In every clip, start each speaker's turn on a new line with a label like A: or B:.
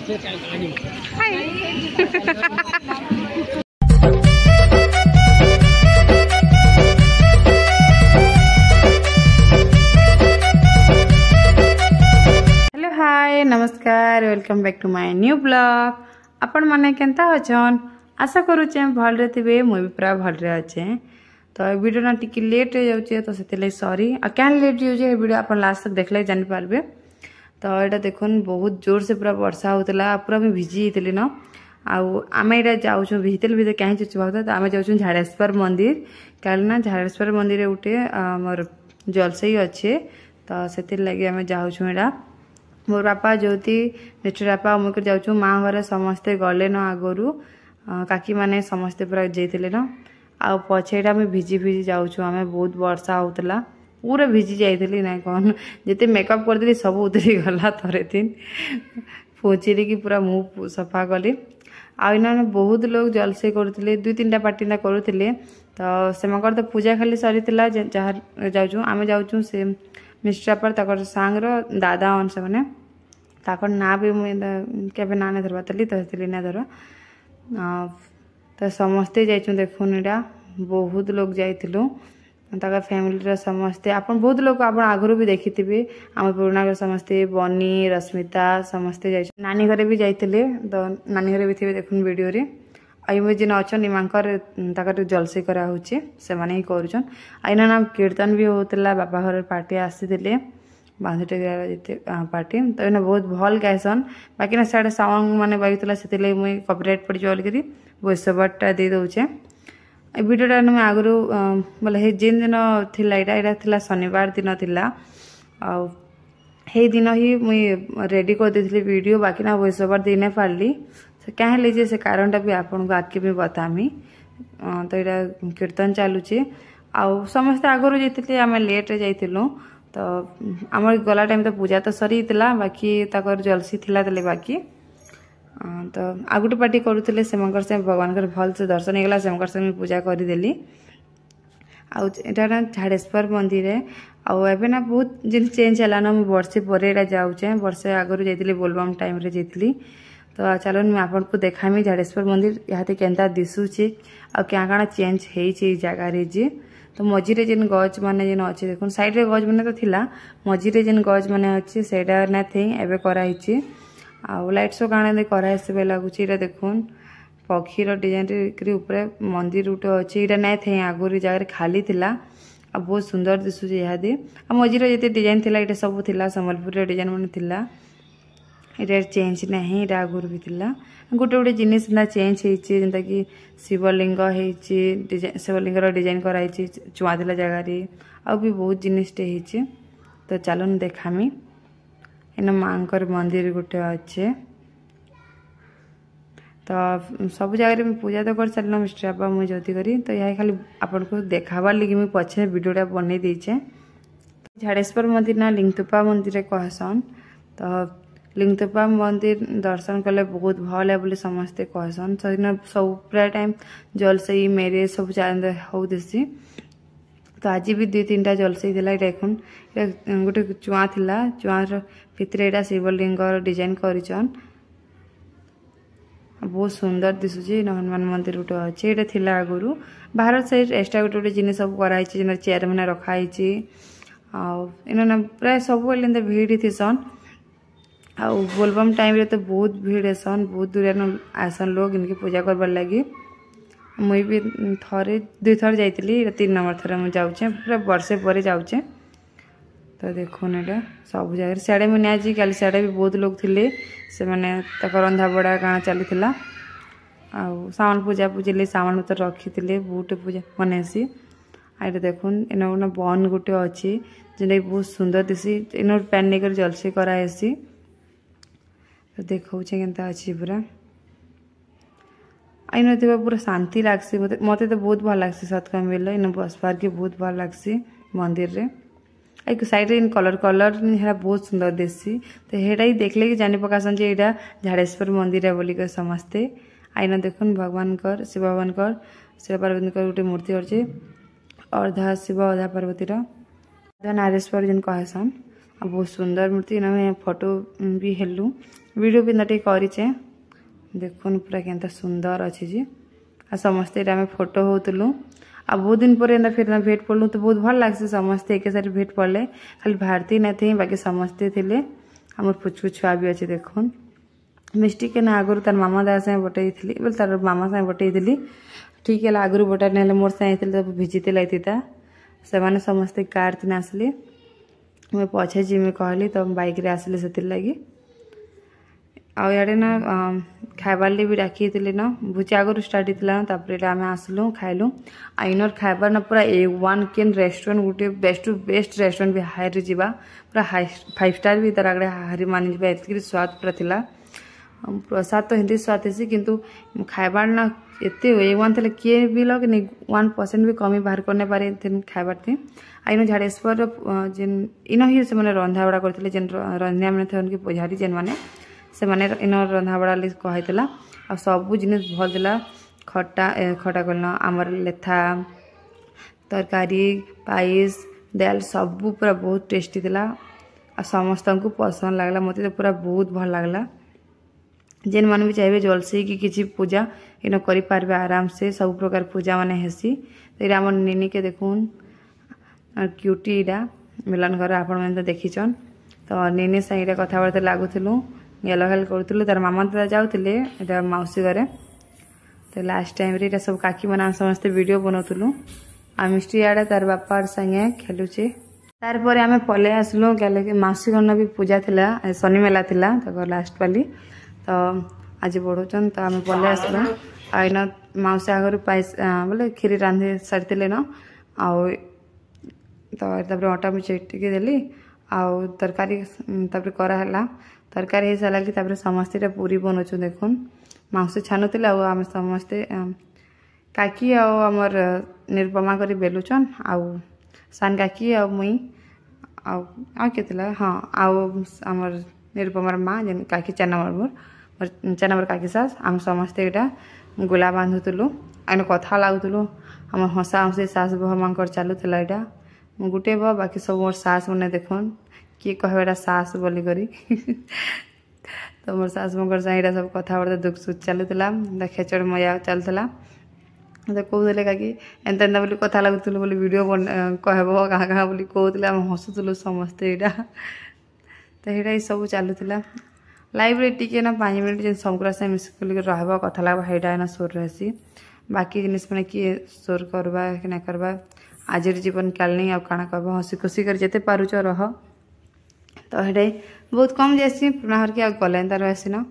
A: Hello hi नमस्कार welcome back to my new blog. आपण माने केनता अछन आशा करूचे भल रे मुझे पूरा भल रे अच्छे। तो वीडियो ना टिकी लेट हो जाऊे तो से सॉरी आ क्या लेट हो वीडियो आप लास्ट तक देखले जानि पारबे। तो यहाँ देखुन बहुत जोर से पूरा वर्षा होता पूरा मुझे भिजी थी न आम यहाँ जाऊँ भिजिल भितर कहीं भावता तो आम जाऊँ झाड़ेश्वर मंदिर क्या झाड़ेश्वर मंदिर गोटे मोर जलसई अच्छे तो से लगे आम जाऊँ यहाँ मोर बापा ज्योति मिस्टर बापा मुझे जाऊँ माँ घर समस्ते गले न आगु काकी माने समस्ते पूरा जाइए न आ पछेटा में भिजी भिजी जाऊँ आम बहुत वर्षा होता पूरा भिजी जाइली ना कौन जिते मेकअप करदेली सब उतरी गला थरे दिन पोचिरी की पूरा मुँह सफा कली आने बहुत लोग जलसे करते दुई तीन पार्टी करुले तो से तो पूजा खाली सरी जहाँ जाऊँ आम जाऊँ से मिस्टर पर सांगर दादा अन से मैंने ना भी मुझे ना नहीं धरवा तो ना धर तो समस्ते जाइए देखुन यहाँ बहुत लोग जाइलु फैमिली समस्ते आपन बहुत लोग आप आगु भी देखी थे आम पुराना घर समस्ते बनी रश्मिता समस्ते जाइए नानी घरे भी जाइए तो नानी घरे भी थे देखुन वीडियो रे आई जिन अच्छन इमांकर जलसे करा से माने ही करुचन आईना ना कीर्तन भी होता बापा घर पार्टी आसी बांधी टेक पार्टी तो इन्हें बहुत भल गायसन बाकी ना साढ़े साउंड मैंने बाजुला से मुझे कॉपीराइट पड़ बोलिकी वॉइस ओवरटा दे दूचे वीडियोटा मैं आगु बोले जिन दिन यहाँ थी शनिवार दिन थिला दिन ही मुई रेडी कर देती वीडियो बाकी ना वॉइस ओवर दे नहीं पार्ली क्या लीजिए से कारणटा भी आपन को आगे भी बतामी तो यहाँ कीर्तन चलुचे आउ समस्ते आगु जाइए आम लेट्रे जाइलु तो आम गला टाइम तो पूजा तो सरी बाकी जलसी थिला बाकी तो आ गोटे पार्टी करुले से भगवान भल से दर्शन होगा से मुझे पूजा करदेली आटा झाड़ेश्वर मंदिर है आबे ना बहुत जिन चेंज है ना मुझे वर्षे पर जाऊे वर्षे आगु जाइली बोलबम टाइम रे जाइली तो चलो मैं आपन को देखामी झाड़ेश्वर मंदिर यहाँ केन्ता दिशुचे आ क्या काଣା चेंज हो जगार जे तो मझीरे जेन गज मैंने जेन अच्छे देखो साइड रे गज मैंने तो थिला मझीरे जेन गज मैंने अच्छे से ना थी एवं कराई आउ लाइट शो काଣା कराई से लगुच देखुन पक्षीर डिजाइन ऊपर मंदिर गोटे अच्छे यहाँ ना थे आगु जगह खाली थिला आ बहुत सुंदर दिशुचे यहाँ मझीरे जिते डिजाइन थिला ये सब थिला संबलपुर डिजाइन मैंने थिला ये चेंज ना आगु भी थिला गोटे गोटे जिनिस चेंज होती जेनता कि शिवलिंग हो शिवलिंगर डिजाइन कराई चुआ थिला जगह आ भी बहुत जिनिसटे होती तो चलो देखामी इन माँ मंदिर गोटे अच्छे तो सब जगह में पूजा तो कर सारे मिस्टर बाबा मुझे ज्योति करी तो यह खाली आपन को देखाबार लगी मुझे पछे वीडियोटा बनई देचे झाड़ेश्वर मंदिर ना लिंगतुपा मंदिर कहसन तो लिंगतुपा मंदिर दर्शन कले बहुत भल है बोली समस्ते कहसन सब प्राय टाइम जलसई मेरे सब हो देसी तो आज भी दुई तीन टा जलसई थिला देखुन गोटे चुआ थिला चुआर भितर यहाँ शिवलिंग डिजाइन करिचन बहुत सुंदर दिशुचे हनुमान मंदिर गोटे अच्छे यहाँ थिला आगु बाहर साइड एक्सट्रा गोटे गोटे जिन सब कराई चेयर मैंने रखाई आना प्राय सब भीड़ थीसन आउ बोलबम टाइम रे तो बहुत भीड़ हेसन बहुत दूर आसन लोग इनकी पूजा करवार लगी मुई भी थरे दुई थर जाइली 3 नंबर थर मुझे जाऊे पूरा वर्षे पर जाऊे तो देखुन यहाँ सब जगह सियाड़े मुझे आज कल सियाड़े भी बहुत लोग थे से मैंने रंधा बड़ा काଣା चली सावन पूजा पूजिले सामान उतर रखी थे बहुत पूजा मनासी आईटा देखुन इन गोटे बन गोटे अच्छी जेनटा बहुत सुंदर दिशी इन पैन नहीं जलसे करासी तो देखा केन्ता अच्छी पूरा इन पूरा शांति लगसी मत तो बहुत भल लगसी सत कह मिले इन बसबार के बहुत भल लगसी मंदिर रे एक साइड इन कलर कलर बहुत सुंदर दिसी तो हेटा ही देखले कि जानी पकासन जे यहाँ झाड़ेश्वर मंदिर है बोलिक समस्ते आईना देखुन भगवान शिव भगवान शिव पार्वती गोटे मूर्ति अच्छे अर्धा शिव अर्धा पार्वतीर अर्धा नारेश्वर जिन कहसन बहुत सुंदर मूर्ति इन फोटो भी हेलु वीडियो भी नटे करिचे देखुन पूरा केनता सुंदर अच्छी जी आ समस्ते आम फोटो होतलु आ बहुत दिन पर फिर भेट पड़लु तो बहुत भल लगे समस्ते एक साथ भेट पड़े खाली भारती नहीं थे बाकी समस्ते थे आम पुचकु छुआ भी अच्छे देखुन मिष्टी के ना आगुरी तार मामा दादा सागे बटई थी बोले तार मामा सागे बटई थी ठीक है आगुरी बटा ना मोर सागे तब भिजिते लगा से मैंने समस्ते कार थी आसली मैं पछे जी में कहली तो बाइक रे आसली से लगी आड़े ना खाइबार भी डाकी थी ना भुची आगुरी स्टार्ट होता आम आसलु खाइलु आइनर खाइबार ना पूरा A1 केन रेस्टोरेंट गोटे बेस्ट टू बेस्ट रेस्टोरेंट भी हाई जावा पूरा हाई 5 स्टार भी तार आगे हारी मानि जा एत स्वाद पूरा थिला प्रसाद तो हिंदी स्वाद थी किंतु खाइबार ना एत A1 थे किए भी लोग 1% भी कमी बाहर करने पारे खाइबार थी आइन झाड़ेश्वर जेन इन ही से मैंने रंधा बड़ा करते जेन रंधिया मैंने थे उनकी पुजारी जेन मैंने से मैंने इन रंधा बड़ा कहला आ सबू जिन भल था खटा खटा कल आमर लेथा तरकारी पाइस दाल सबू पूरा बहुत टेस्टी थिला आ समस्त को पसंद लगला मत तो पूरा बहुत भल लगला जेन मैंने भी चाहिए जलसी कि किसी पूजा इन करें आराम से सब प्रकार पूजा माने हेसी तो ये आम निनी के देखुन क्यूटी इटा मिलन घर आपण मैंने देखीचन तो निनी साइड कथबार्ता लगुलु गेल हेल करूँ तार मामा दादा जाऊे मौसी घरे तो लास्ट टाइम रे सब काकी मना समस्ते वीडियो बनाऊलु आ मिष्टी आड़े तार बापा संगे खेलुचे तार आम पले आसलु क्या मौसी घर भी पूजा थिला शनि मेला थिला तो लास्ट पाली तो आज बढ़ुचन तो आम पले आसलु आईना मौसी आगर पाइस बोले खीरी रांधि सारी न आउ तो अटा भी चेटिकी देली आउ तरकारी कराला तरकारी हो सारा कि समस्ते पूरी बनाऊँ देखुन मौसी छानुला आम समस्ते काकी आमर निरुपमा कर बेलुचन आउ सान काकी आ मुई आला हाँ आमर निरुपमार माँ जेन काकी 4 नंबर काकी सास आम समस्ते यहाँ गोला बांधुलु आइन कथा लगुलु आम हसा हसी सास बह मांकर चलुला यहाँ गोटे बह बाकी सब मोर सास मैंने देखुन किए कहबा सास बोली करी तो मोर सास मगर साइड सब कथबार्ता दुख सुख चलुला खेचड़ मजा चलता तो कहते कि एंता एंता बोली कथा लगुलु बोली वीडियो कहब कहाँ कहाँ बोली कहते हसुलु समस्ते यहाँ तो यहाँ सब चलुला लाइव रे टिके ना 5 मिनट जेन सबका से मिसिक रहा कथा लगा हेटा ना सोर रही बाकी जिनिस मैंने किए सोर करवा कि ना करवा आज जीवन काल नहीं आना कह हसी खुशी कर जेते पारुच रह तो हेटे बहुत कम जासी पुराना घर के गले तार आसी न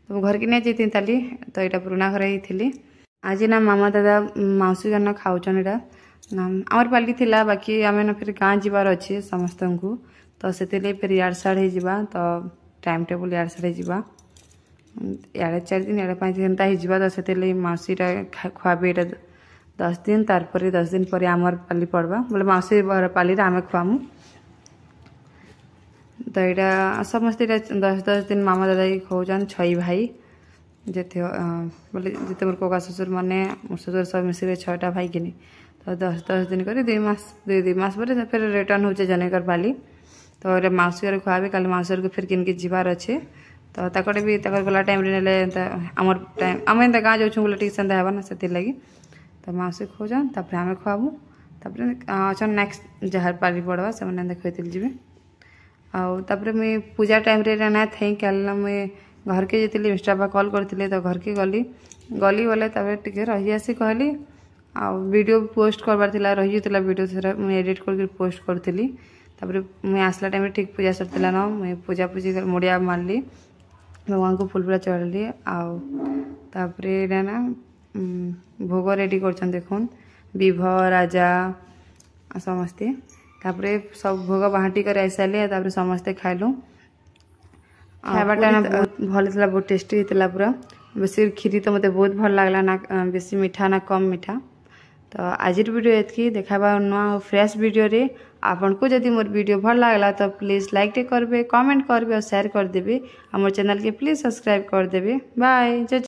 A: तो घर के नहीं जाती ताली तो यहाँ पुराना घर ही थी आज ना मामा दादा मौसी घर खाऊन यहाँ आमर पाली थिला बाकी आम ना फिर गाँ जीवार अच्छे समस्त को तो से फिर यार साढ़े जा तो टाइम टेबल यार साढ़े जा इे 4 दिन इे 5 दिन हो तो से मौसीटा खुआबी यहाँ 10 दिन तार 10 दिन पर आमर पाली पड़वा बोले मौसी पाली आम खुआमु तो यहाँ समस्ते 10 दिन मामा दादा ही खाऊन 6 भाई जेते बोले जिते मोर कका ससुर मैंने मोर ससुर सब मिसिक 6टा भाई कि तो 10 दिन कर 2 मास पर फिर रिटर्न हो जनेकर पाली तो मौसी घर खुआबे कल मौसी घर को फिर किनके जीवार अच्छे तो ताकटे भी गला टाइम आमर टाइम आम एंता गाँ जाऊँ बोले ठीक सेंता है ना से लगी तो मौसी खोजन तापर आम खुआबू अच्छा नेक्स्ट जहाँ पाली पड़वा से खुद जी आउे मुई पूजा टाइम रे ना थी क्या मुई घर के जी इंस्टा कॉल करते तो घर के गली बोले टे रही आसी कहली आ वीडियो पोस्ट करवार रही वीडियो सारा मुझे एडिट कर पोस्ट करी मुझे आसला टाइम ठीक पूजा सरला ना मुझे पूजा पूजी मुड़िया मारली भगवान को फुल पूरा चढ़ली आउे ना भोग रेडी कर देखुन विभ राजा समस्ते सब भोग बांटी कर आई सारे समस्ते खाइलु खावाटा ना बहुत भल था बहुत टेस्टी होता पूरा बेसी खीरी तो मत बहुत भल लगला ना बेसी मीठा ना कम मीठा तो आज वीडियो एतकी देखा नुआ फ्रेश वीडियो रे आपन को जदि मोर वीडियो भल लगला तो प्लीज लाइक टे करबे कमेंट करबे और शेयर कर देबे हमर चैनल के प्लीज सब्सक्राइब कर देबे बाय।